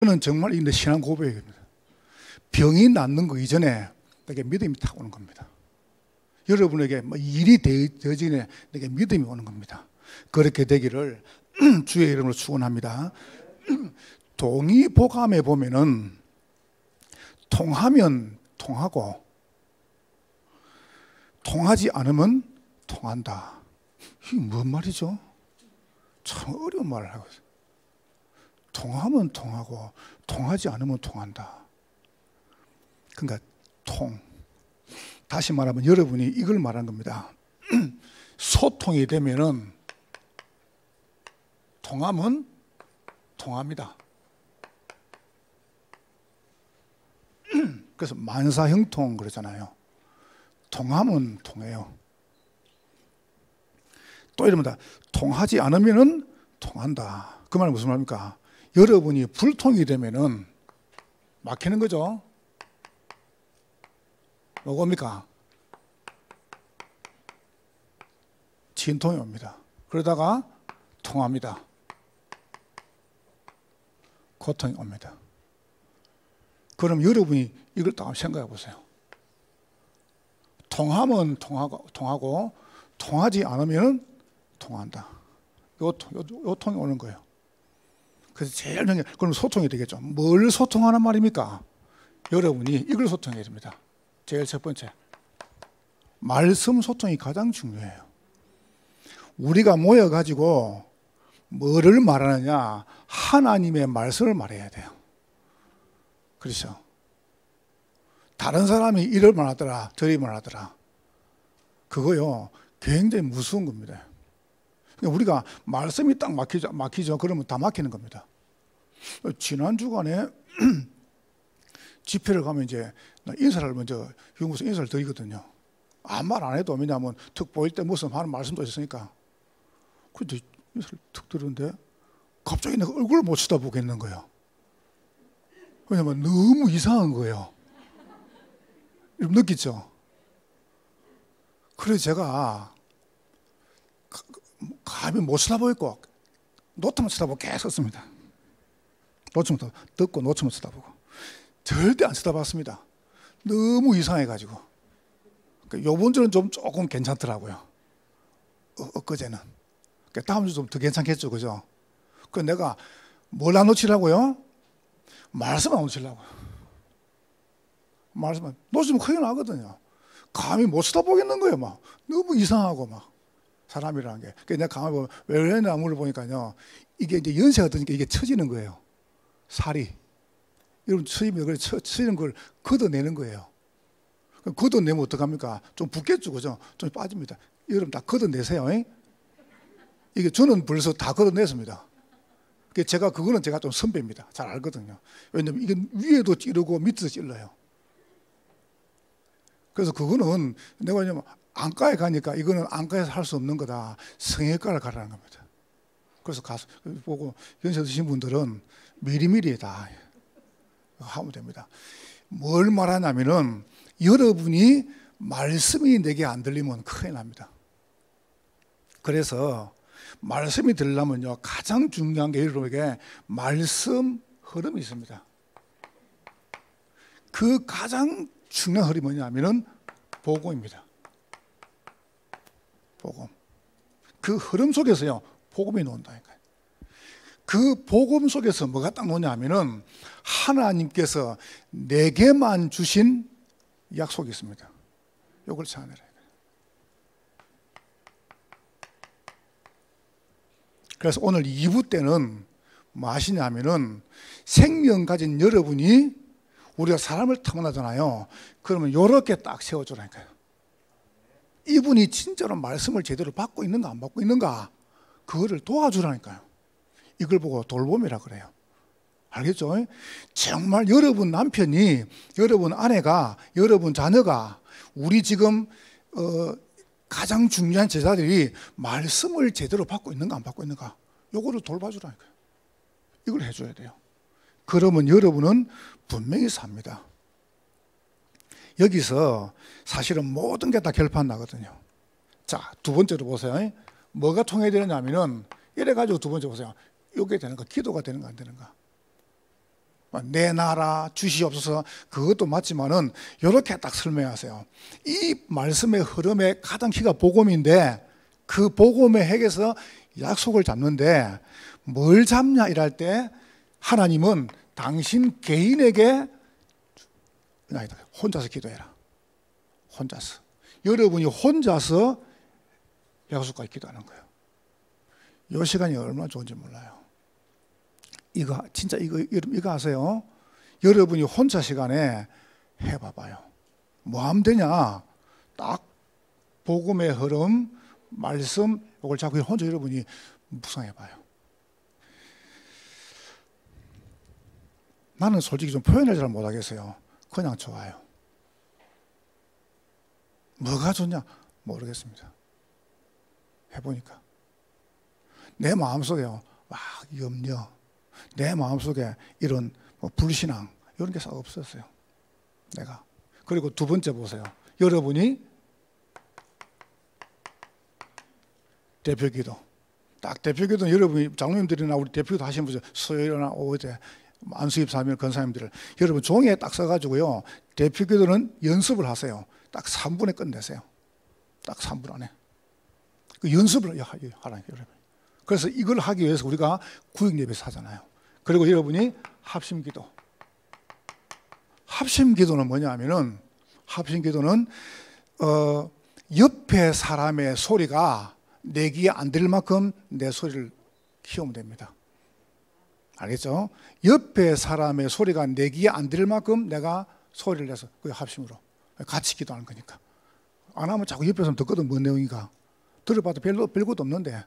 이거는 정말 이 신앙 고백입니다. 병이 낫는 거 이전에 내게 믿음이 탁 오는 겁니다. 여러분에게 일이 되어지기 전에 내게 믿음이 오는 겁니다. 그렇게 되기를 주의 이름으로 축원합니다. 동의보감에 보면은 통하면 통하고 통하지 않으면 통한다. 이게 뭔 말이죠? 참 어려운 말을 하고 있어요. 통하면 통하고 통하지 않으면 통한다. 그러니까 다시 말하면 여러분이 이걸 말한 겁니다. 소통이 되면은 통하면 통합니다. 그래서 만사형통 그러잖아요. 통하면 통해요. 또 이럽니다. 통하지 않으면은 통한다. 그 말은 무슨 말입니까? 여러분이 불통이 되면은 막히는 거죠. 뭐겁니까? 진통이 옵니다. 그러다가 통합니다. 고통이 옵니다. 그럼 여러분이 이걸 딱 생각해 보세요. 통하면 통하고 통하지 않으면 통한다. 요 통이 오는 거예요. 그래서 제일 중요한 게 그럼 소통이 되겠죠. 뭘 소통하는 말입니까? 여러분이 이걸 소통해야 됩니다. 제일 첫 번째, 말씀 소통이 가장 중요해요. 우리가 모여가지고 뭐를 말하느냐? 하나님의 말씀을 말해야 돼요. 그렇죠? 다른 사람이 이를 말하더라, 저리 말하더라. 그거요, 굉장히 무서운 겁니다. 그러니까 우리가 말씀이 딱 막히죠. 그러면 다 막히는 겁니다. 지난 주간에 집회를 가면 이제 인사를 먼저 교무소 인사를 드리거든요. 아무 말 안 해도 왜냐하면 툭 보일 때 무슨 하는 말씀도 있으니까. 그런데 인사를 툭 들었는데 갑자기 내가 얼굴을 못 쳐다보겠는 거예요. 왜냐면 너무 이상한 거예요. 느끼죠? 그래서 제가 감히 못 쳐다보겠고 노트만 쳐다보고 계속 썼습니다. 노트만 듣고 노트만 쳐다보고 절대 안 쳐다봤습니다. 너무 이상해가지고. 그러니까 요번 주는 조금 괜찮더라고요. 엊그제는. 그러니까 다음 주 좀 더 괜찮겠죠, 그죠? 그 내가 뭘 안 놓치려고요? 말씀 안 놓치려고요. 말씀만 놓치면 큰일 나거든요. 감히 못 쳐다보겠는 거예요, 막. 너무 이상하고 막. 사람이라는 게. 그러니까 내가 가만히 보면 왜 그러냐 물어보니까요. 이게 이제 연세가 드니까 이게 처지는 거예요. 살이. 여러분 처지면 처지는 걸 걷어내는 거예요. 걷어내면 어떡합니까? 좀 붓겠죠, 그죠? 좀 빠집니다. 여러분 다 걷어내세요. 이게 저는 벌써 다 걷어냈습니다. 그거는 제가 좀 선배입니다. 잘 알거든요. 왜냐면 이게 위에도 찌르고 밑에도 찔러요. 그래서 그거는 내가 왜냐면 안과에 가니까 이거는 안과에서 할 수 없는 거다. 성형외과를 가라는 겁니다. 그래서 가서 보고 연세 드신 분들은 미리미리 다 하면 됩니다. 뭘 말하냐면은 여러분이 말씀이 내게 안 들리면 큰일 납니다. 그래서 말씀이 들려면요 가장 중요한 게 여러분에게 말씀 흐름이 있습니다. 그 가장 중요한 흐름이 뭐냐면은 복음입니다. 복음. 그 흐름 속에서요 복음이 나온다니까요. 그 복음 속에서 뭐가 딱 나오냐면은 하나님께서 내게만 주신 약속이 있습니다. 이걸 찾아내라. 그래서 오늘 2부 때는 뭐 하시냐면은 생명 가진 여러분이 우리가 사람을 타고나잖아요. 그러면 이렇게 딱 세워주라니까요. 이분이 진짜로 말씀을 제대로 받고 있는가 안 받고 있는가 그거를 도와주라니까요. 이걸 보고 돌봄이라 그래요. 알겠죠? 정말 여러분 남편이, 여러분 아내가, 여러분 자녀가 우리 지금 가장 중요한 제자들이 말씀을 제대로 받고 있는가 안 받고 있는가 요거를 돌봐주라니까요. 이걸 해줘야 돼요. 그러면 여러분은 분명히 삽니다. 여기서 사실은 모든 게 다 결판 나거든요. 자, 두 번째로 보세요. 뭐가 통해야 되느냐 하면은 이래가지고 두 번째 보세요. 이게 되는가? 기도가 되는가 안 되는가? 내 나라 주시옵소서, 그것도 맞지만은 이렇게 딱 설명하세요. 이 말씀의 흐름의 가장 키가 복음인데 그 복음의 핵에서 약속을 잡는데 뭘 잡냐 이럴 때 하나님은 당신 개인에게 혼자서 기도해라. 혼자서. 여러분이 혼자서 약속까지 기도하는 거예요. 이 시간이 얼마나 좋은지 몰라요. 이거 진짜 이거 아세요? 여러분이 혼자 시간에 해봐봐요. 뭐 하면 되냐? 딱 복음의 흐름, 말씀 이걸 자꾸 혼자 여러분이 묵상해봐요. 나는 솔직히 좀 표현을 잘 못하겠어요. 그냥 좋아요. 뭐가 좋냐? 모르겠습니다. 해보니까 내 마음속에요, 막 염려, 내 마음속에 이런 불신앙 이런 게 싹 없었어요. 내가. 그리고 두 번째 보세요. 여러분이 대표기도, 딱 대표기도는 여러분이 장로님들이나 우리 대표기도 하시는 분들 수요일이나 오후에 안수입 사명 권사님들을 여러분 종이에 딱 써가지고요, 대표기도는 연습을 하세요. 딱 3분에 끝내세요. 딱 3분 안에 그 연습을 하라는 거예요. 그래서 이걸 하기 위해서 우리가 구역예배에서 하잖아요. 그리고 여러분이 합심기도. 합심기도는 뭐냐 하면은, 합심기도는 옆에 사람의 소리가 내 귀에 안 들릴 만큼 내 소리를 키우면 됩니다. 알겠죠? 옆에 사람의 소리가 내 귀에 안 들릴 만큼 내가 소리를 내서 그 합심으로 같이 기도하는 거니까. 안 하면 자꾸 옆에서 듣거든. 뭔 내용인가 들어봐도 별것도 없는데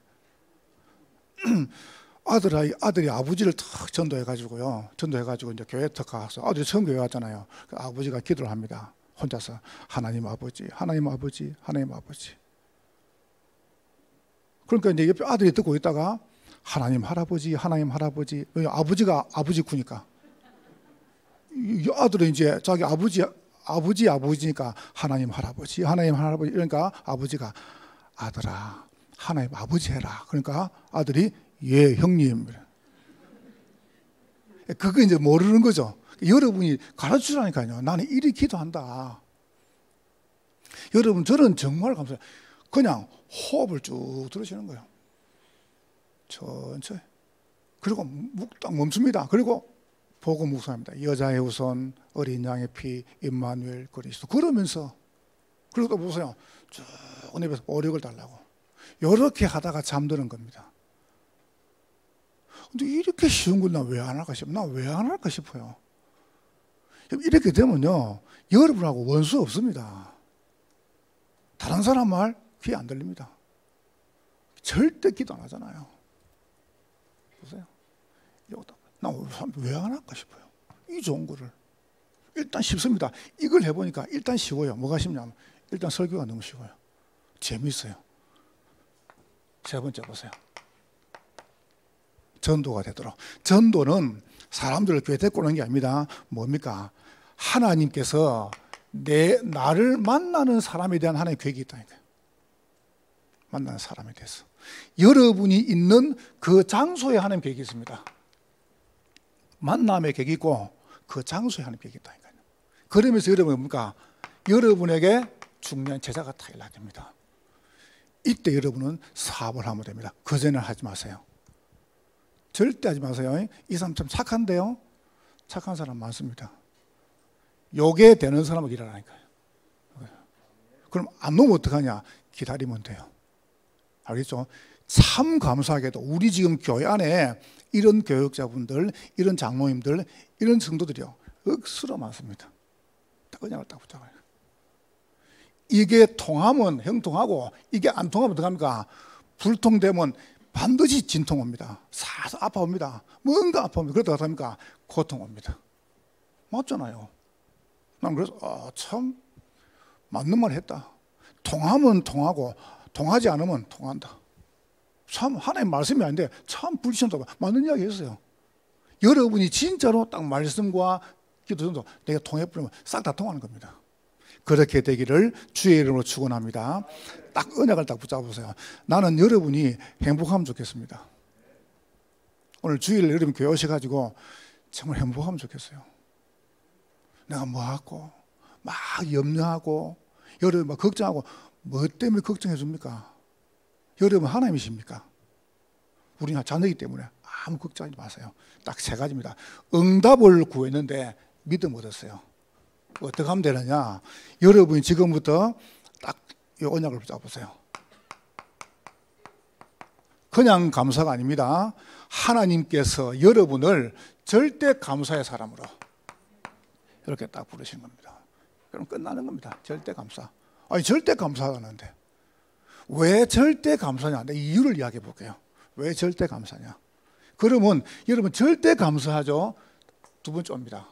아들이 아버지를 탁 전도해가지고요. 전도해가지고 이제 교회 탁 가서 아들이 처음 교회 왔잖아요. 아버지가 기도를 합니다. 혼자서 하나님 아버지, 하나님 아버지, 하나님 아버지. 그러니까 이제 옆에 아들이 듣고 있다가 하나님 할아버지, 하나님 할아버지. 아버지가 아버지구니까. 이 아들은 이제 자기 아버지니까 하나님 할아버지, 하나님 할아버지. 그러니까 아버지가 아들아, 하나님 아버지 해라. 그러니까 아들이 예, 형님. 그거 이제 모르는 거죠. 여러분이 가르치라니까요. 나는 이리 기도한다. 여러분, 저는 정말 감사해요. 그냥 호흡을 쭉 들으시는 거예요. 천천히. 그리고 딱 멈춥니다. 그리고 보고 묵상합니다. 여자의 후손, 어린 양의 피, 임마누엘 그리스도. 그러면서, 그리고 또 보세요. 쭉 입에서 오력을 달라고. 이렇게 하다가 잠드는 겁니다. 근데 이렇게 쉬운 걸 나 왜 안 할까 싶어요. 나 왜 안 할까 싶어요. 이렇게 되면요, 여러분하고 원수 없습니다. 다른 사람 말 귀에 안 들립니다. 절대 기도 안 하잖아요. 보세요. 나 왜 안 할까 싶어요. 이 좋은 거를. 일단 쉽습니다. 이걸 해보니까 일단 쉬워요. 뭐가 쉽냐면 일단 설교가 너무 쉬워요. 재미있어요. 세 번째 보세요. 전도가 되도록. 전도는 사람들을 교회 데리고 오는 게 아닙니다. 뭡니까? 하나님께서 나를 만나는 사람에 대한 하나님의 계획이 있다니까요. 만나는 사람에 대해서. 여러분이 있는 그 장소에 하나님 계획이 있습니다. 만남의 계획이 있고 그 장소에 하나님 계획이 있다니까요. 그러면서 여러분은 뭡니까? 여러분에게 중요한 제자가 타일러야 됩니다. 이때 여러분은 사업을 하면 됩니다. 그전에는 하지 마세요. 절대 하지 마세요. 이 사람 참 착한데요. 착한 사람 많습니다. 요게 되는 사람은 일하라니까요. 그럼 안 놓으면 어떡하냐? 기다리면 돼요. 알겠죠? 참 감사하게도 우리 지금 교회 안에 이런 교육자분들, 이런 장로님들, 이런 성도들이요, 억수로 많습니다. 딱 은양을 딱 붙잡아요. 이게 통하면 형통하고 이게 안 통하면 어떡합니까? 불통되면 반드시 진통 옵니다. 사서 아파옵니다. 뭔가 아파옵니다. 그러다가 어떡합니까? 고통 옵니다. 맞잖아요. 난 그래서 참 맞는 말 했다. 통하면 통하고 통하지 않으면 통한다. 참 하나님 말씀이 아닌데 참 불신하다고 맞는 이야기 했어요. 여러분이 진짜로 딱 말씀과 기도 정도 내가 통해버리면 싹 다 통하는 겁니다. 그렇게 되기를 주의 이름으로 축원합니다. 딱 언약을 딱 붙잡으세요. 나는 여러분이 행복하면 좋겠습니다. 오늘 주일 여러분 교회 오셔가지고 정말 행복하면 좋겠어요. 내가 뭐 하고 막 염려하고 여러분 막 걱정하고 뭐 때문에 걱정해 줍니까? 여러분 하나님이십니까? 우리는 자녀이기 때문에 아무 걱정하지 마세요. 딱 세 가지입니다. 응답을 구했는데 믿음 얻었어요. 어떻게 하면 되느냐? 여러분이 지금부터 딱 이 언약을 붙잡으세요. 그냥 감사가 아닙니다. 하나님께서 여러분을 절대 감사의 사람으로 이렇게 딱 부르신 겁니다. 그럼 끝나는 겁니다. 절대 감사. 아니 절대 감사하는데 왜 절대 감사냐? 내 이유를 이야기해 볼게요. 왜 절대 감사냐? 그러면 여러분 절대 감사하죠. 두 번째 옵니다.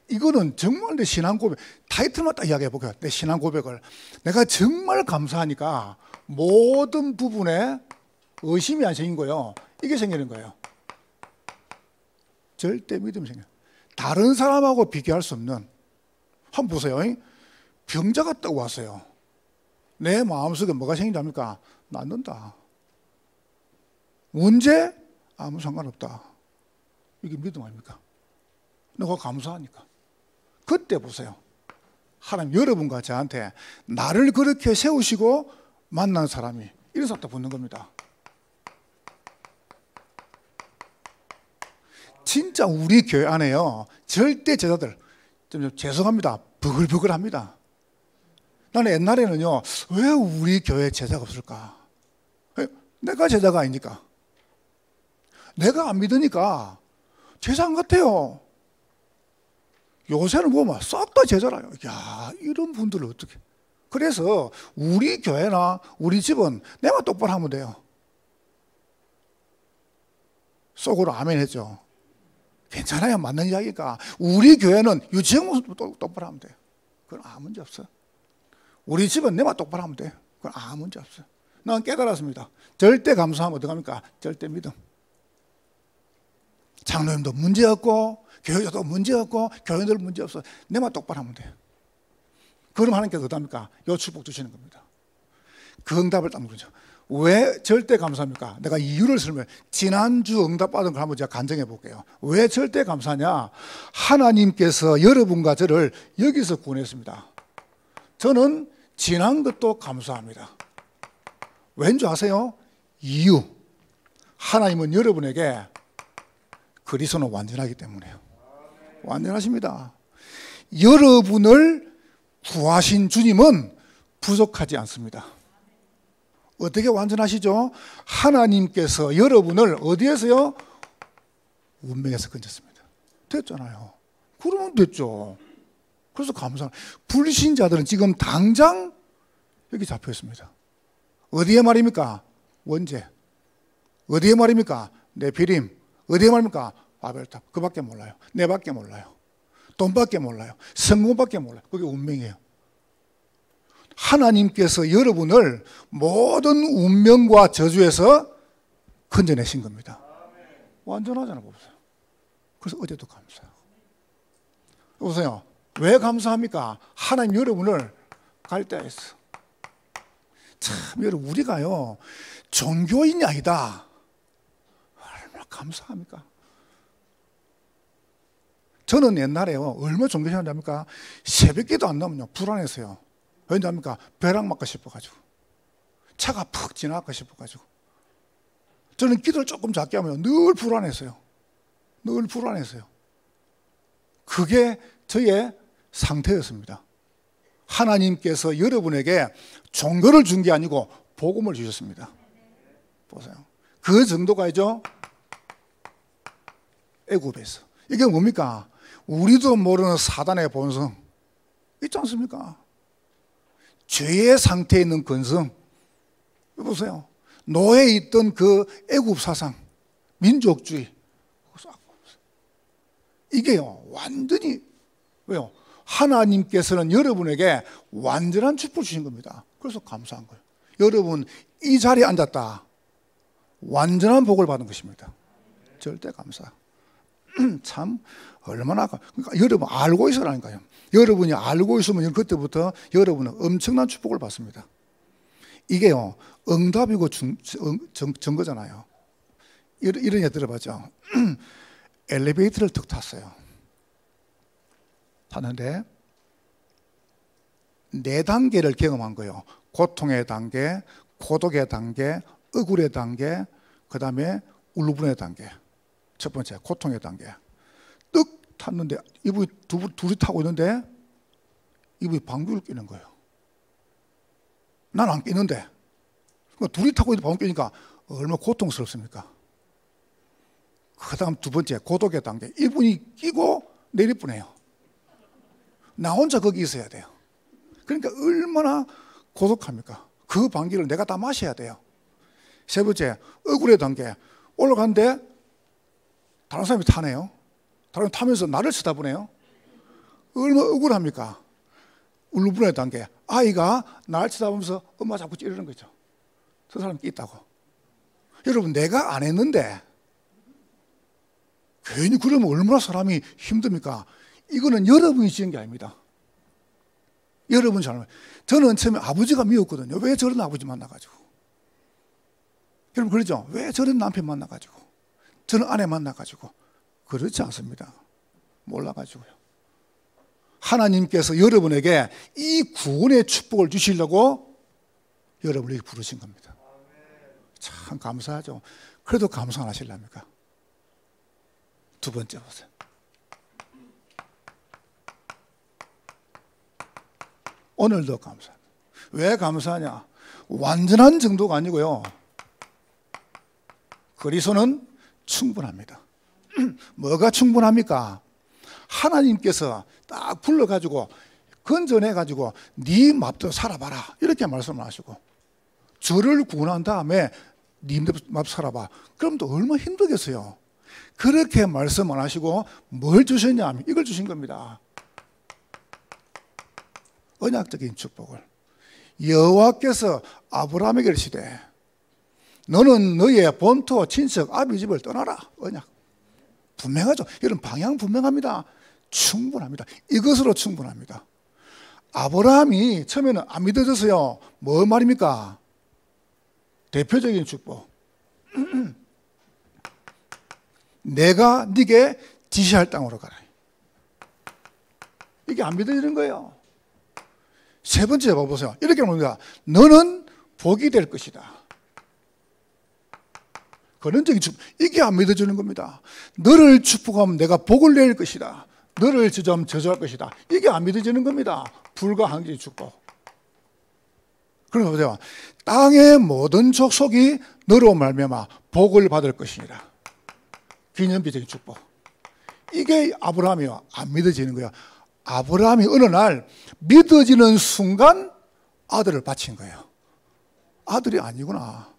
이거는 정말 내 신앙 고백 타이틀만 딱 이야기해 볼게요. 내 신앙 고백을 내가 정말 감사하니까 모든 부분에 의심이 안 생긴 거예요. 이게 생기는 거예요. 절대 믿음이 생겨요. 다른 사람하고 비교할 수 없는. 한번 보세요. 병자가 딱 왔어요. 내 마음속에 뭐가 생긴답니까? 낫는다. 문제? 아무 상관없다. 이게 믿음 아닙니까? 내가 감사하니까. 그때 보세요. 하나님 여러분과 저한테 나를 그렇게 세우시고 만난 사람이 이래서 딱 붙는 겁니다. 진짜 우리 교회 안에요. 절대 제자들 좀 죄송합니다. 버글버글합니다. 나는 옛날에는요. 왜 우리 교회에 제자가 없을까? 내가 제자가 아니니까. 내가 안 믿으니까 제자 안 같아요. 요새는 보면 싹 다 제자라요. 야, 이런 분들을 어떻게. 그래서 우리 교회나 우리 집은 내가 똑바로 하면 돼요. 속으로 아멘 했죠. 괜찮아요. 맞는 이야기니까. 우리 교회는 유치원 모습도 똑바로 하면 돼요. 그건 아무 문제 없어요. 우리 집은 내만 똑바로 하면 돼요. 그건 아무 문제 없어요. 난 깨달았습니다. 절대 감사하면 어떡합니까? 절대 믿음. 장로님도 문제없고 교회도 문제없고 교회들 문제없어. 내만 똑바로 하면 돼요. 그럼 하나님께서 어떡합니까? 요 축복 주시는 겁니다. 그 응답을 딱 누르죠. 왜 절대 감사합니까? 내가 이유를 설명해. 지난주 응답받은 걸 한번 제가 간증해 볼게요. 왜 절대 감사냐? 하나님께서 여러분과 저를 여기서 구원했습니다. 저는 지난 것도 감사합니다. 왠지 아세요? 이유. 하나님은 여러분에게 그리스도는 완전하기 때문에요. 완전하십니다. 여러분을 구하신 주님은 부족하지 않습니다. 어떻게 완전하시죠? 하나님께서 여러분을 어디에서요? 운명에서 건졌습니다. 됐잖아요. 그러면 됐죠. 그래서 감사합니다. 불신자들은 지금 당장 여기 잡혀 있습니다. 어디에 말입니까? 원죄. 어디에 말입니까? 네피림. 어디에 말입니까? 바벨탑. 그밖에 몰라요. 내밖에 몰라요. 돈밖에 몰라요. 성공밖에 몰라요. 그게 운명이에요. 하나님께서 여러분을 모든 운명과 저주에서 건져내신 겁니다. 완전하잖아 보세요. 그래서 어제도 감사하고. 보세요. 왜 감사합니까? 하나님 여러분을 갈대했어. 참 여러분 우리가요 종교인이 아니다. 얼마나 감사합니까? 저는 옛날에요 얼마나 종교인이 합니까? 새벽기도 안 나오면요 불안했어요. 왜냐합니까? 벼락 맞고 싶어가지고 차가 푹 지나갈까 싶어가지고 저는 기도를 조금 작게 하면 늘 불안했어요. 늘 불안했어요. 그게 저의 상태였습니다. 하나님께서 여러분에게 종교를 준 게 아니고 복음을 주셨습니다. 보세요. 그 정도가죠. 애굽에서. 이게 뭡니까? 우리도 모르는 사단의 본성 있지 않습니까? 죄의 상태에 있는 근성. 보세요. 노예에 있던 그 애굽 사상, 민족주의. 이게요, 완전히, 왜요? 하나님께서는 여러분에게 완전한 축복을 주신 겁니다. 그래서 감사한 거예요. 여러분, 이 자리에 앉았다. 완전한 복을 받은 것입니다. 절대 감사. 참, 얼마나, 그러니까 여러분 알고 있으라니까요. 여러분이 알고 있으면 그때부터 여러분은 엄청난 축복을 받습니다. 이게요, 응답이고 증거잖아요. 이런 예 들어봤죠. 엘리베이터를 툭 탔어요. 탔는데 4단계를 경험한 거예요. 고통의 단계, 고독의 단계, 억울의 단계, 그 다음에 울분의 단계. 첫 번째 고통의 단계. 뚝 탔는데 이분이 둘이 타고 있는데 이분이 방귀를 뀌는 거예요. 난 안 끼는데 둘이 타고 있는데 방귀 뀌니까 얼마나 고통스럽습니까? 그 다음 두 번째 고독의 단계. 이분이 끼고 내릴 뻔해요. 나 혼자 거기 있어야 돼요. 그러니까 얼마나 고독합니까? 그 방귀를 내가 다 마셔야 돼요. 세 번째 억울의 단계. 올라가는데 다른 사람이 타네요. 다른 사람이 타면서 나를 쳐다보네요. 얼마나 억울합니까? 울분의 단계. 아이가 나를 쳐다보면서 엄마 자꾸 찌르는 거죠. 저 사람이 있다고. 여러분 내가 안 했는데 괜히 그러면 얼마나 사람이 힘듭니까? 이거는 여러분이 지은 게 아닙니다. 여러분 잘못. 저는 처음에 아버지가 미웠거든요. 왜 저런 아버지 만나가지고. 여러분 그러죠? 왜 저런 남편 만나가지고 저런 아내 만나가지고. 그렇지 않습니다. 몰라가지고요. 하나님께서 여러분에게 이 구원의 축복을 주시려고 여러분에게 부르신 겁니다. 참 감사하죠. 그래도 감사 안 하실랍니까? 두 번째 보세요. 오늘도 감사합니다. 왜 감사하냐? 완전한 정도가 아니고요. 그리스도는 충분합니다. 뭐가 충분합니까? 하나님께서 딱 불러가지고 건져내가지고 네 맘대로 살아봐라 이렇게 말씀을 하시고 저를 구원한 다음에 네 맘대로 살아봐. 그럼 또 얼마나 힘들겠어요. 그렇게 말씀 안 하시고 뭘 주셨냐 하면 이걸 주신 겁니다. 언약적인 축복을. 여호와께서 아브라함에게 이르시되 너는 너의 본토 친척 아비 집을 떠나라. 언약 분명하죠. 여러분 방향 분명합니다. 충분합니다. 이것으로 충분합니다. 아브라함이 처음에는 안 믿어졌어요. 뭐 말입니까? 대표적인 축복. 내가 네게 지시할 땅으로 가라. 이게 안 믿어지는 거예요. 세 번째 봐보세요. 이렇게 봅니다. 너는 복이 될 것이다. 근원적인 축복. 이게 안 믿어지는 겁니다. 너를 축복하면 내가 복을 낼 것이다. 너를 저주하면 저주할 것이다. 이게 안 믿어지는 겁니다. 불가항적인 축복. 그러면 보세요. 땅의 모든 족속이 너로 말미암아 복을 받을 것이니라. 기념비적인 축복. 이게 아브라함이요. 안 믿어지는 거예요. 아브라함이 어느 날 믿어지는 순간 아들을 바친 거예요. 아들이 아니구나.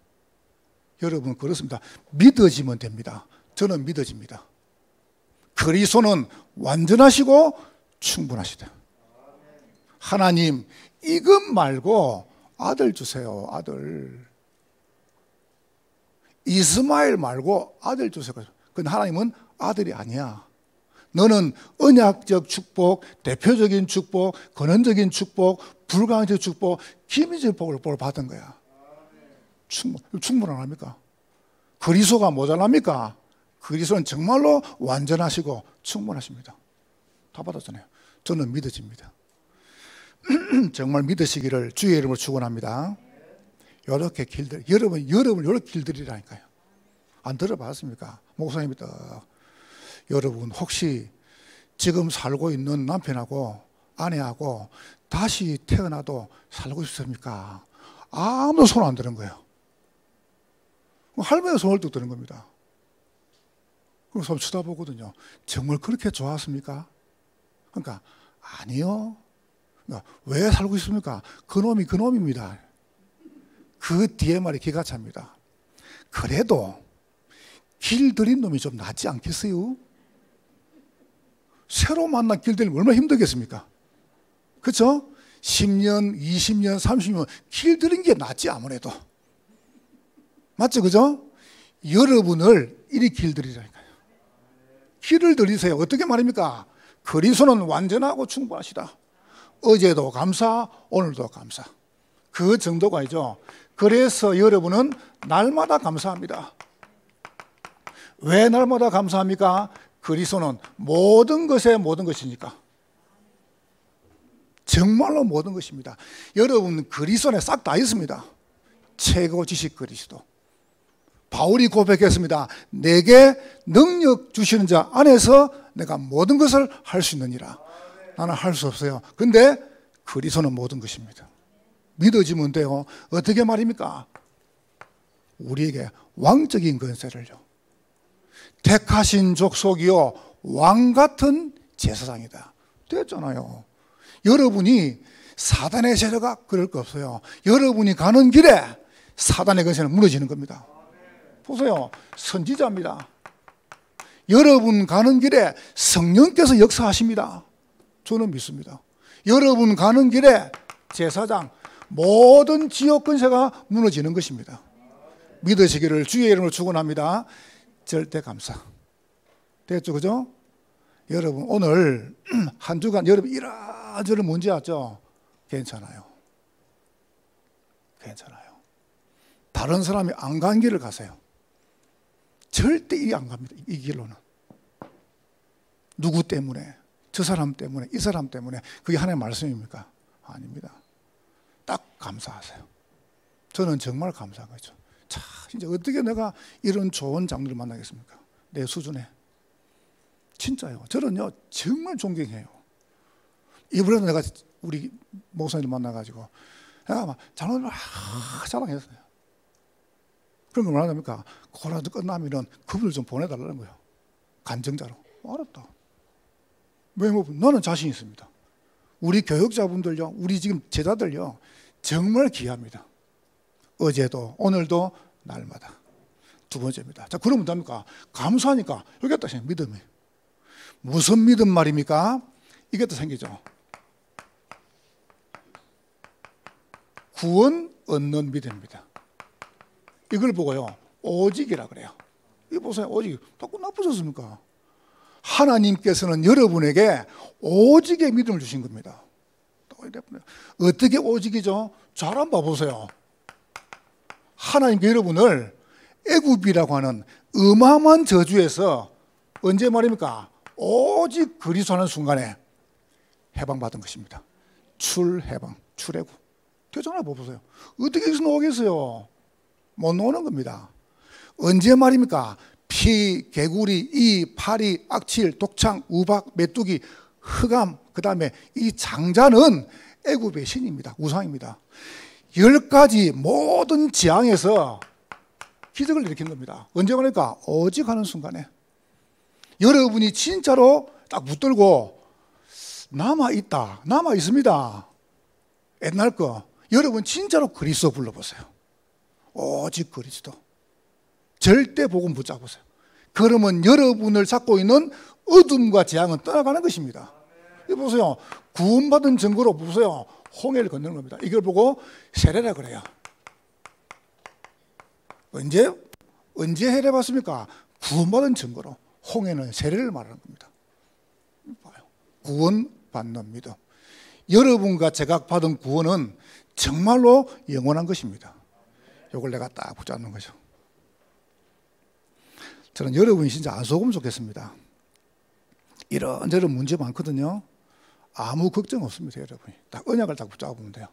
여러분 그렇습니다. 믿어지면 됩니다. 저는 믿어집니다. 그리스도는 완전하시고 충분하시다. 하나님 이것 말고 아들 주세요. 아들. 이스마엘 말고 아들 주세요. 근데 하나님은 아들이 아니야. 너는 언약적 축복, 대표적인 축복, 근원적인 축복, 불가항적 축복, 기미적 복을 받은 거야. 충분 안 합니까? 그리스도가 모자랍니까? 그리스도는 정말로 완전하시고 충분하십니다. 다 받았잖아요. 저는 믿어집니다. 정말 믿으시기를 주의 이름으로 축원합니다. 이렇게 길들, 여러분 이렇게 길들이라니까요. 안 들어봤습니까? 목사님이 딱 여러분 혹시 지금 살고 있는 남편하고 아내하고 다시 태어나도 살고 싶습니까? 아무도 손 안 드는 거예요. 할머니가 손을 뚝 드는 겁니다. 그럼 서로 쳐다보거든요. 정말 그렇게 좋았습니까? 그러니까 아니요. 그러니까 왜 살고 있습니까? 그놈이 그놈입니다. 그 뒤에 말이 기가 찹니다. 그래도 길 들인 놈이 좀 낫지 않겠어요? 새로 만난 길 들이면 얼마나 힘들겠습니까? 그렇죠? 10년, 20년, 30년 길 들인 게 낫지 아무래도. 맞죠? 그죠? 여러분을 이리 길 들이라니까요. 길을 들이세요. 어떻게 말입니까? 그리스도는 완전하고 충분하시다. 어제도 감사, 오늘도 감사. 그 정도가 아니죠. 그래서 여러분은 날마다 감사합니다. 왜 날마다 감사합니까? 그리스도는 모든 것의 모든 것이니까. 정말로 모든 것입니다. 여러분 그리스도 안에 싹 다 있습니다. 최고 지식 그리스도. 바울이 고백했습니다. 내게 능력 주시는 자 안에서 내가 모든 것을 할 수 있느니라. 나는 할 수 없어요. 근데 그리스도는 모든 것입니다. 믿어지면 돼요. 어떻게 말입니까? 우리에게 왕적인 권세를요. 택하신 족속이요 왕같은 제사장이다. 됐잖아요. 여러분이 사단의 세력가 그럴 거 없어요. 여러분이 가는 길에 사단의 권세는 무너지는 겁니다. 보세요. 선지자입니다. 여러분 가는 길에 성령께서 역사하십니다. 저는 믿습니다. 여러분 가는 길에 제사장 모든 지역 권세가 무너지는 것입니다. 믿으시기를 주의 이름으로 축원합니다. 절대 감사. 됐죠, 그죠? 여러분 오늘 한 주간 여러분 이런저런 문제 왔죠? 괜찮아요. 괜찮아요. 다른 사람이 안 간 길을 가세요. 절대 이 안 갑니다. 이 길로는. 누구 때문에? 저 사람 때문에? 이 사람 때문에? 그게 하나님의 말씀입니까? 아닙니다. 딱 감사하세요. 저는 정말 감사한 거죠. 자, 진짜 어떻게 내가 이런 좋은 장로를 만나겠습니까? 내 수준에. 진짜요. 저는요 정말 존경해요. 이번에도 내가 우리 목사님을 만나가지고 내가 막 장로를 막 자랑했어요. 그런 걸 말합니까? 코로나도 끝나면은 그분을 좀 보내달라는 거예요. 간증자로. 알았다. 왜 뭐 나는 자신 있습니다. 우리 교육자분들요, 우리 지금 제자들요, 정말 귀합니다. 어제도 오늘도 날마다. 두 번째입니다. 자, 그러면 됩니까? 감사하니까 여기 다 생겨 믿음이. 무슨 믿음 말입니까? 이게 또 생기죠. 구원 얻는 믿음입니다. 이걸 보고요, 오직이라 그래요. 이거 보세요, 오직. 자꾸 나쁘셨습니까? 하나님께서는 여러분에게 오직의 믿음을 주신 겁니다. 어떻게 오직이죠? 잘 한번 봐보세요. 하나님께 여러분을 애굽이라고 하는 어마어마한 저주에서 언제 말입니까? 오직 그리스도 하는 순간에 해방받은 것입니다. 출해방, 출애굽. 되잖아요, 보세요. 어떻게 여기서 나오겠어요? 못 나오는 겁니다. 언제 말입니까? 피, 개구리, 이, 파리, 악취, 독창, 우박, 메뚜기, 흑암, 그 다음에 이 장자는 애굽의 신입니다. 우상입니다. 10가지 모든 지향에서 기적을 일으킨 겁니다. 언제 말입니까? 오직 하는 순간에. 여러분이 진짜로 딱 붙들고 남아있다, 남아있습니다. 옛날 거. 여러분 진짜로 그리스도 불러보세요. 오직 그리스도. 절대 복음 붙잡으세요. 그러면 여러분을 잡고 있는 어둠과 재앙은 떠나가는 것입니다. 이거 보세요. 구원받은 증거로 보세요. 홍해를 건너는 겁니다. 이걸 보고 세례라 그래요. 언제 세례받습니까? 구원받은 증거로. 홍해는 세례를 말하는 겁니다. 구원받는 믿음. 여러분과 제가 받은 구원은 정말로 영원한 것입니다. 이걸 내가 딱 붙잡는 거죠. 저는 여러분이 진짜 안 속으면 좋겠습니다. 이런저런 문제 많거든요. 아무 걱정 없습니다, 여러분이. 딱 언약을 딱 붙잡으면 돼요.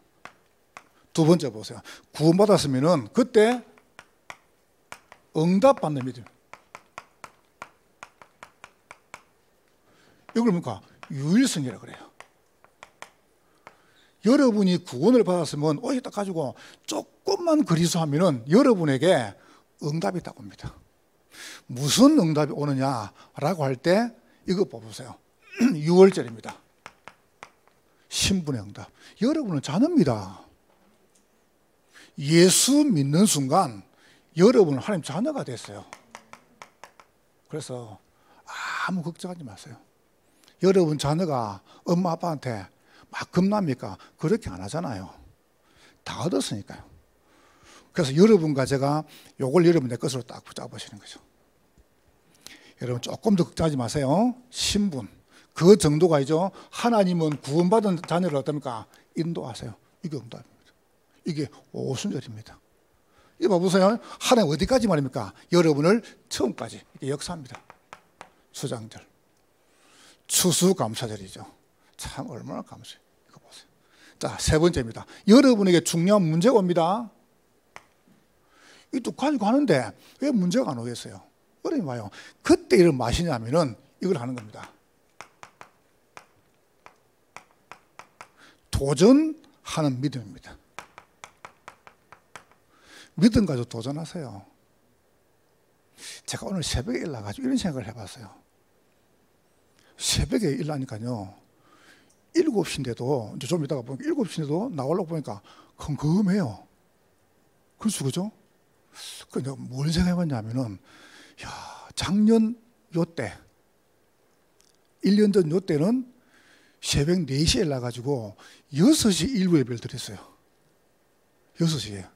두 번째 보세요. 구원받았으면은 그때 응답받는 믿음. 이걸 뭡니까? 유일성이라 그래요. 여러분이 구원을 받았으면 어디 딱 가지고 조금만 그리스도하면은 여러분에게 응답이 딱 옵니다. 무슨 응답이 오느냐라고 할 때 이거 보세요. 6월절입니다. 신분의 응답. 여러분은 자녀입니다. 예수 믿는 순간 여러분은 하나님 자녀가 됐어요. 그래서 아무 걱정하지 마세요. 여러분 자녀가 엄마 아빠한테 막 겁납니까? 그렇게 안 하잖아요. 다 얻었으니까요. 그래서 여러분과 제가 요걸 여러분 내 것으로 딱 붙잡으시는 거죠. 여러분 조금 더 걱정하지 마세요. 신분. 그 정도가이죠. 하나님은 구원받은 자녀를 어떻습니까? 인도하세요. 이게 응답입니다. 이게 오순절입니다. 이거 봐보세요. 하나님 어디까지 말입니까? 여러분을 처음까지 이게 역사합니다. 수장절. 추수감사절이죠. 참 얼마나 감사해요. 이거 보세요. 자, 세 번째입니다. 여러분에게 중요한 문제가 옵니다. 이 또 가지고 하는데 왜 문제가 안 오겠어요? 어려움이 와요. 그때 이걸 마시냐면은 이걸 하는 겁니다. 도전하는 믿음입니다. 믿음 가지고 도전하세요. 제가 오늘 새벽에 일어나가지고 이런 생각을 해봤어요. 새벽에 일어나니까요, 7시인데도, 이제 좀 이따가 보니까 7시인데도 나오려고 보니까 컴컴해요. 그렇죠, 그죠? 그래서 내가 뭘 생각해봤냐면은, 야, 작년 요때, 1년 전 요때는 새벽 4시에 일어나가지고 6시 일부 예배를 드렸어요. 6시에.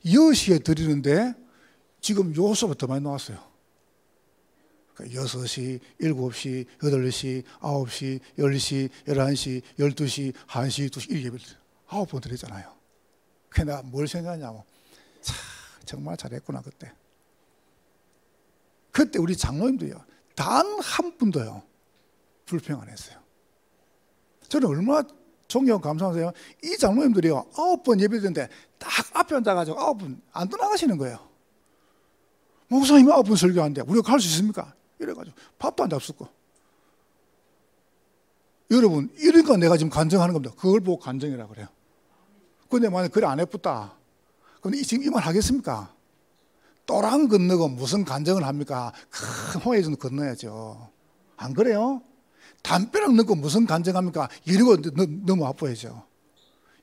10시에 드리는데 지금 요소보다 더 많이 나왔어요. 그러니까 6시, 7시, 8시, 9시, 10시, 11시, 12시, 1시, 2시 이 예배를 9번 드렸잖아요. 그래서 내가 뭘 생각하냐고. 참 정말 잘했구나 그때. 그때 우리 장로님도요, 단 한 분도요 불평 안 했어요. 저는 얼마나 존경하고 감사하세요. 이 장로님들이요 9번 예배드렸는데 딱 앞에 앉아가지고 9번 안 떠나가시는 거예요. 목사님이 9번 설교하는데 우리가 갈 수 있습니까? 이래가지고 밥도 안 잡수고. 여러분, 이러니까 내가 지금 간증하는 겁니다. 그걸 보고 간증이라고 그래요. 근데 만약 그래 안 해봤다, 그럼 지금 이 말 하겠습니까? 또랑 건너고 무슨 간증을 합니까? 큰 호해전 건너야죠. 안 그래요? 담벼락 넣고 무슨 간증합니까? 이러고 너무 아파야죠.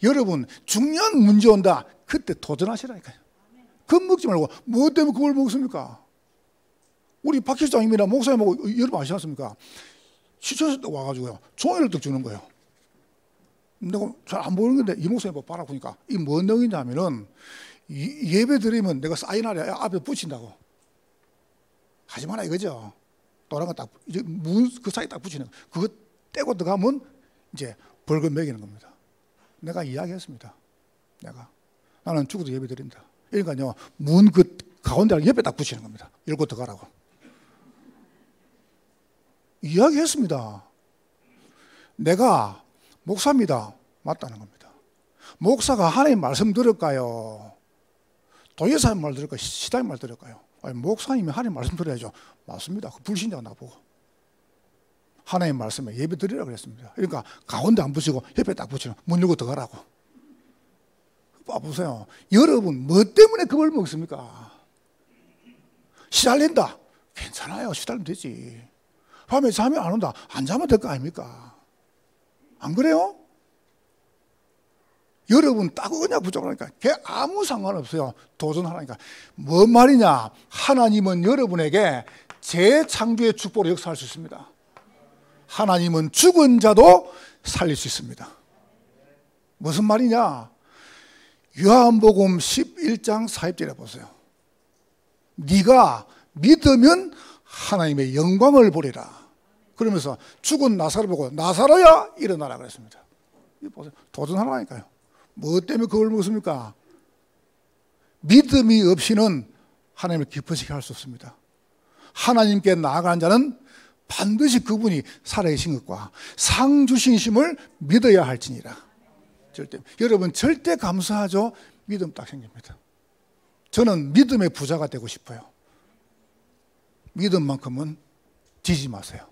여러분, 중요한 문제 온다. 그때 도전하시라니까요. 겁먹지 말고. 뭐 때문에 그걸 먹습니까? 우리 박 실장님이나 목사님하고 여러분 아시지 않습니까? 시청에서 와가지고요, 종이를 떡 주는 거예요. 내가 잘 안 보이는 건데 이 목사님 봐라 보니까 이 뭔 내용이냐면은, 예배 드리면 내가 사인하래 앞에 붙인다고. 하지 마라 이거죠. 또랑 거 딱, 이제 그 사이 딱 붙이는 거. 그거 떼고 들어가면 이제 벌금 매기는 겁니다. 내가 이야기했습니다. 나는 죽어도 예배 드린다. 그러니까요, 문 그 가운데 옆에 딱 붙이는 겁니다. 열고 들어가라고. 이야기했습니다. 내가 목사입니다. 맞다는 겁니다. 목사가 하나님 말씀 들을까요? 도예사님 말 들을까요? 시장님 말 들을까요? 아니, 목사님이 하나님 말씀 들어야죠. 맞습니다. 그 불신자가 나보고 하나님 말씀에 예배 드리라고 그랬습니다. 그러니까 가운데 안 붙이고 옆에 딱 붙이는, 문 열고 들어가라고. 봐보세요. 여러분, 뭐 때문에 그걸 먹습니까? 시달린다. 괜찮아요. 시달리면 되지. 밤에 잠이 안 온다. 안 자면 될 거 아닙니까? 안 그래요? 여러분 딱 언약 붙잡으니까 걔 아무 상관없어요. 도전하라니까. 뭔 말이냐? 하나님은 여러분에게 재창조의 축복으로 역사할 수 있습니다. 하나님은 죽은 자도 살릴 수 있습니다. 무슨 말이냐? 요한복음 11장 40절에 보세요. 네가 믿으면 하나님의 영광을 보리라. 그러면서 죽은 나사로를 보고 나사로야 일어나라 그랬습니다. 이거 보세요. 도전하라니까요. 뭐 때문에 그걸 먹습니까? 믿음이 없이는 하나님을 기쁘시게 할 수 없습니다. 하나님께 나아가는 자는 반드시 그분이 살아계신 것과 상 주신심을 믿어야 할지니라. 여러분 절대 감사하죠? 믿음 딱 생깁니다. 저는 믿음의 부자가 되고 싶어요. 믿음만큼은 지지 마세요.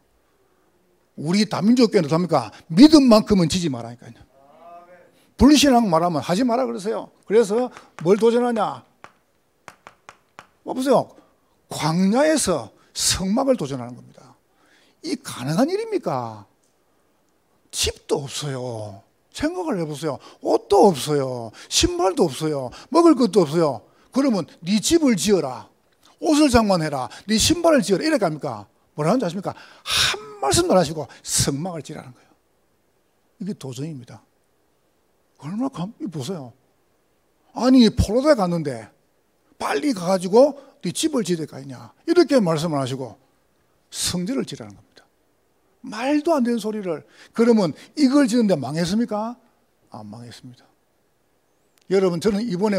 우리 다민족교회는 합니까? 믿음만큼은 지지 말라니까요. 불신앙 말하면 하지 마라 그러세요. 그래서 뭘 도전하냐? 보세요. 광야에서 성막을 도전하는 겁니다. 이 가능한 일입니까? 집도 없어요. 생각을 해보세요. 옷도 없어요. 신발도 없어요. 먹을 것도 없어요. 그러면 네 집을 지어라. 옷을 장만해라. 네 신발을 지어라. 이래 갑니까? 뭐라는지 아십니까? 한 말씀도 안 하시고 성막을 지라는 거예요. 이게 도전입니다. 얼마나 보세요. 아니 포로대 갔는데 빨리 가가지고 네 집을 지을 거 아니냐. 이렇게 말씀을 하시고 성전을 지라는 겁니다. 말도 안 되는 소리를. 그러면 이걸 지는데 망했습니까? 안 망했습니다. 여러분 저는 이번에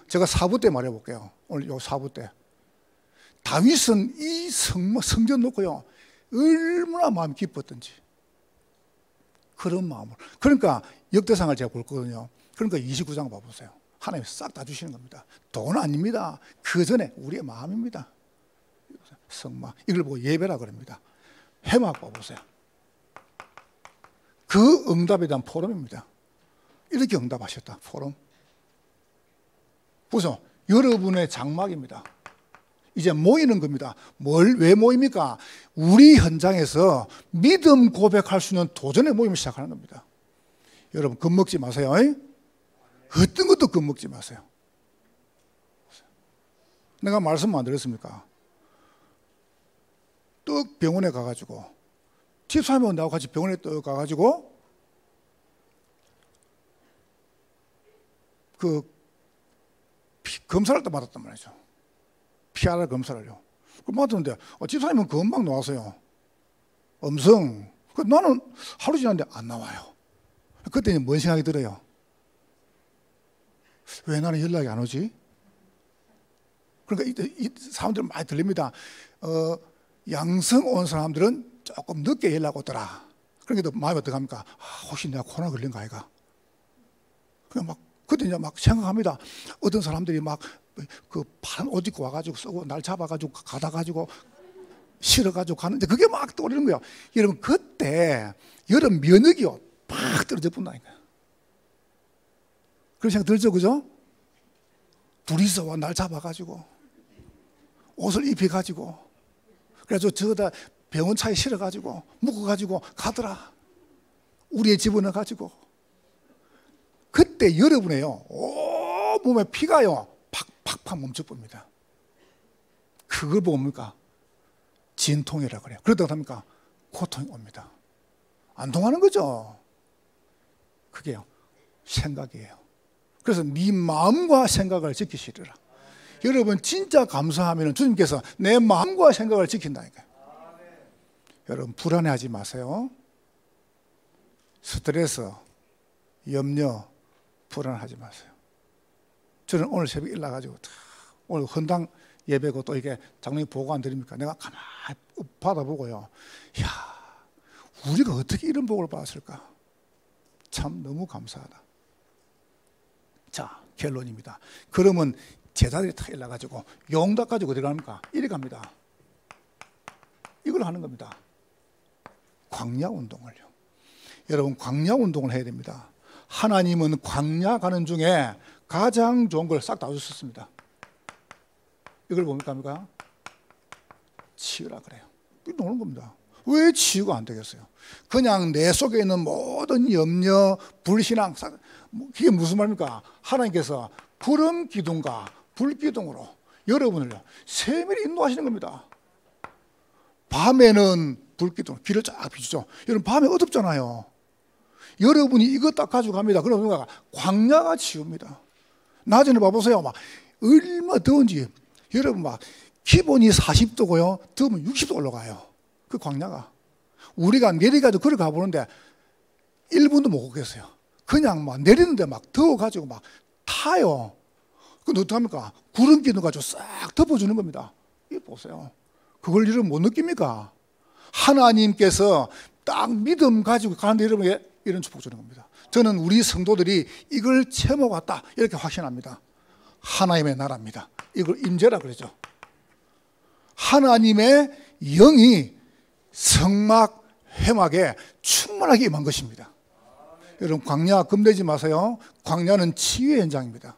제가 4부 때 말해볼게요. 오늘 요 4부 때 다윗은 이 성전 놓고요 얼마나 마음이 기뻤던지 그런 마음으로. 그러니까 역대상을 제가 볼 거거든요. 그러니까 29장 봐보세요. 하나님 싹 다 주시는 겁니다. 돈 아닙니다. 그 전에 우리의 마음입니다. 성막, 이걸 보고 예배라 그럽니다. 회막 봐보세요. 그 응답에 대한 포럼입니다. 이렇게 응답하셨다. 포럼. 보세요. 여러분의 장막입니다. 이제 모이는 겁니다. 왜 모입니까? 우리 현장에서 믿음 고백할 수 있는 도전의 모임을 시작하는 겁니다. 여러분 겁먹지 마세요. 어떤 것도 겁먹지 마세요. 내가 말씀 안 드렸습니까? 떡 병원에 가가지고 집사님하고 나하고 같이 병원에 떡 가가지고 그 검사를 또 받았단 말이죠. PR 검사를요. 그 받았는데 집사님은 금방 나왔어요. 음성. 나는 하루 지났는데 안 나와요. 그때 뭔 생각이 들어요? 왜 나는 연락이 안 오지? 그러니까 이 사람들 많이 들립니다. 양성 온 사람들은 조금 늦게 연락 오더라. 그러니까 마음이 어떡합니까? 혹시 내가 코로나 걸린 거 아이가? 그냥 막 그때 이제 막 생각합니다. 어떤 사람들이 막 그 파란 옷 입고 와가지고 쓰고 날 잡아가지고 가다 가지고 실어가지고 가는데 그게 막 떠오르는 거예요. 여러분 그때 여러분 면역이요 팍 떨어져 본다니까요. 그런 생각 들죠, 그죠? 둘이서 날 잡아가지고 옷을 입혀가지고 그래서 저다 병원 차에 실어가지고 묶어가지고 가더라. 우리의 집어넣어가지고 그때 여러분의요 몸에 피가요 팍팍팍 멈춰봅니다. 그걸 보고 뭡니까? 진통이라 그래요. 그러다가 합니까? 고통이 옵니다. 안 통하는 거죠. 그게요 생각이에요. 그래서 네 마음과 생각을 지키시리라. 여러분 진짜 감사하면 주님께서 내 마음과 생각을 지킨다니까요. 여러분 불안해하지 마세요. 스트레스, 염려, 불안하지 마세요. 저는 오늘 새벽에 일어나가지고 오늘 헌당 예배고 또 이게 장로님 보고 안 드립니까? 내가 가만히 받아보고요. 이야, 우리가 어떻게 이런 복을 받았을까? 참 너무 감사하다. 자, 결론입니다. 그러면 제자들이 다 일어나가지고 용닭 가지고 어디 갑니까? 이리 갑니다. 이걸 하는 겁니다. 광야 운동을요. 여러분 광야 운동을 해야 됩니다. 하나님은 광야 가는 중에 가장 좋은 걸 싹 다 주셨습니다. 이걸 뭡니까? 치유라 그래요. 노는 겁니다. 왜 치유가 안 되겠어요? 그냥 내 속에 있는 모든 염려, 불신앙, 이게 무슨 말입니까? 하나님께서 구름 기둥과 불 기둥으로 여러분을 세밀히 인도하시는 겁니다. 밤에는 불 기둥, 길을 쫙 비추죠. 여러분 밤에 어둡잖아요. 여러분이 이거 딱 가지고 갑니다. 그러면 광야가 치웁니다. 낮에는 봐보세요. 막 얼마나 더운지. 여러분 막 기본이 40도고요. 더우면 60도 올라가요. 그 광야가. 우리가 내려가지고 걸어 가보는데 1분도 못 걷겠어요. 그냥 막 내리는데 막 더워가지고 막 타요. 그럼 어떡합니까? 구름 기둥 가지고 싹 덮어주는 겁니다. 이거 보세요. 그걸 여러분 못 느낍니까? 하나님께서 딱 믿음 가지고 가는데 여러분에게 이런 축복 주는 겁니다. 저는 우리 성도들이 이걸 체험하고 왔다 이렇게 확신합니다. 하나님의 나라입니다. 이걸 임재라 그러죠. 하나님의 영이 성막 회막에 충만하게 임한 것입니다. 여러분 광야 겁내지 마세요. 광야는 치유의 현장입니다.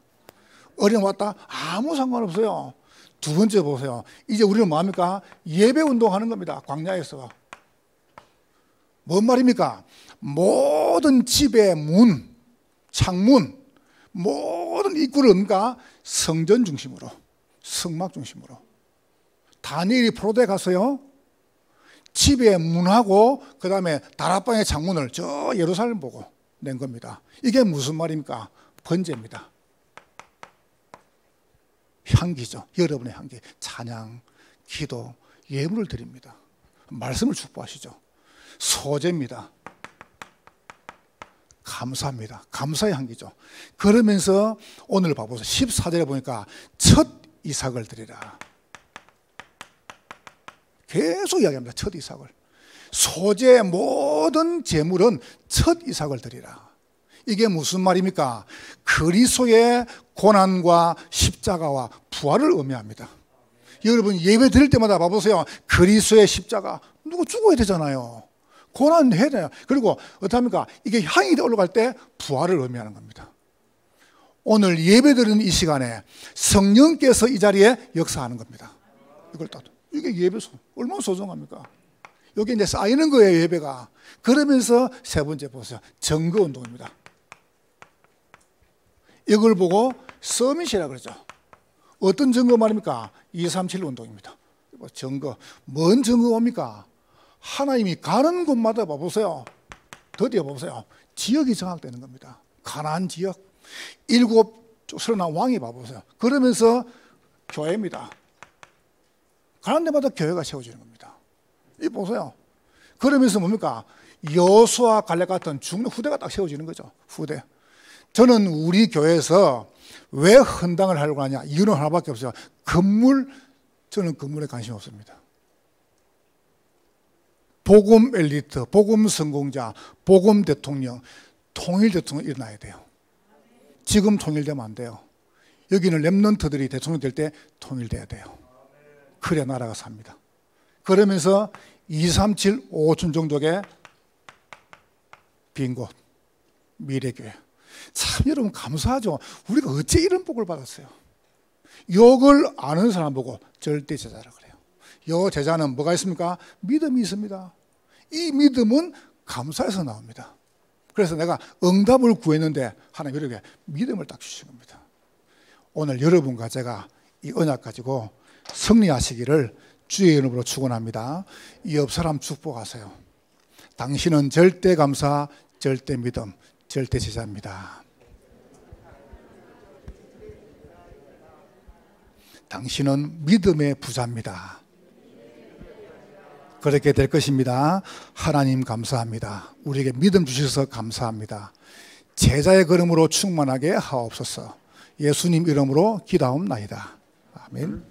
어려움 왔다 아무 상관없어요. 두 번째 보세요. 이제 우리는 뭐합니까? 예배 운동하는 겁니다. 광야에서. 뭔 말입니까? 모든 집의 문, 창문, 모든 입구를 뭡니까? 성전 중심으로, 성막 중심으로. 다니엘이 포로대에 가서요, 집의 문하고 그 다음에 다락방의 창문을 저 예루살렘 보고 낸 겁니다. 이게 무슨 말입니까? 번제입니다. 향기죠. 여러분의 향기. 찬양, 기도, 예물을 드립니다. 말씀을 축복하시죠. 소제입니다. 감사합니다. 감사의 향기죠. 그러면서 오늘 봐보세요. 14절에 보니까 첫 이삭을 드리라. 계속 이야기합니다. 첫 이삭을. 소재 모든 재물은 첫 이삭을 드리라. 이게 무슨 말입니까? 그리스도의 고난과 십자가와 부활을 의미합니다. 여러분 예배 드릴 때마다 봐보세요. 그리스도의 십자가, 누구 죽어야 되잖아요. 고난해야 돼요. 그리고 어떡합니까? 이게 향이 올라갈 때 부활을 의미하는 겁니다. 오늘 예배 드리는 이 시간에 성령께서 이 자리에 역사하는 겁니다. 이게 예배 얼마나 소중합니까? 여기 이제 쌓이는 거예요, 예배가. 그러면서 세 번째 보세요. 증거 운동입니다. 이걸 보고 서밋이라고 그러죠. 어떤 증거 말입니까? 237 운동입니다. 증거. 뭔 증거입니까? 하나님이 가는 곳마다 봐보세요. 드디어 봐보세요. 지역이 정확되는 겁니다. 가나안 지역. 7 서른한 왕이 봐보세요. 그러면서 교회입니다. 가는 데마다 교회가 세워지는 겁니다. 이 보세요. 그러면서 뭡니까? 여호수아 갈렙 같은 중년 후대가 딱 세워지는 거죠. 후대. 저는 우리 교회에서 왜 헌당을 하려고 하냐? 이유는 하나밖에 없어요. 저는 건물에 관심이 없습니다. 복음 엘리트, 복음 성공자, 복음 대통령, 통일 대통령 일어나야 돼요. 지금 통일되면 안 돼요. 여기는 렘넌트들이 대통령 될 때 통일돼야 돼요. 그래야 나라가 삽니다. 그러면서 237, 5천 종족의 빈 곳, 미래교회. 참 여러분 감사하죠. 우리가 어째 이런 복을 받았어요. 욕을 아는 사람 보고 절대 제자라 그래요. 요 제자는 뭐가 있습니까? 믿음이 있습니다. 이 믿음은 감사해서 나옵니다. 그래서 내가 응답을 구했는데 하나님 이렇게 믿음을 딱 주신 겁니다. 오늘 여러분과 제가 이 언약 가지고 승리하시기를 주의 이름으로 축원합니다. 이 옆 사람 축복하세요. 당신은 절대 감사, 절대 믿음, 절대 제자입니다. 당신은 믿음의 부자입니다. 그렇게 될 것입니다. 하나님 감사합니다. 우리에게 믿음 주셔서 감사합니다. 제자의 걸음으로 충만하게 하옵소서. 예수님 이름으로 기도하옵나이다. 아멘.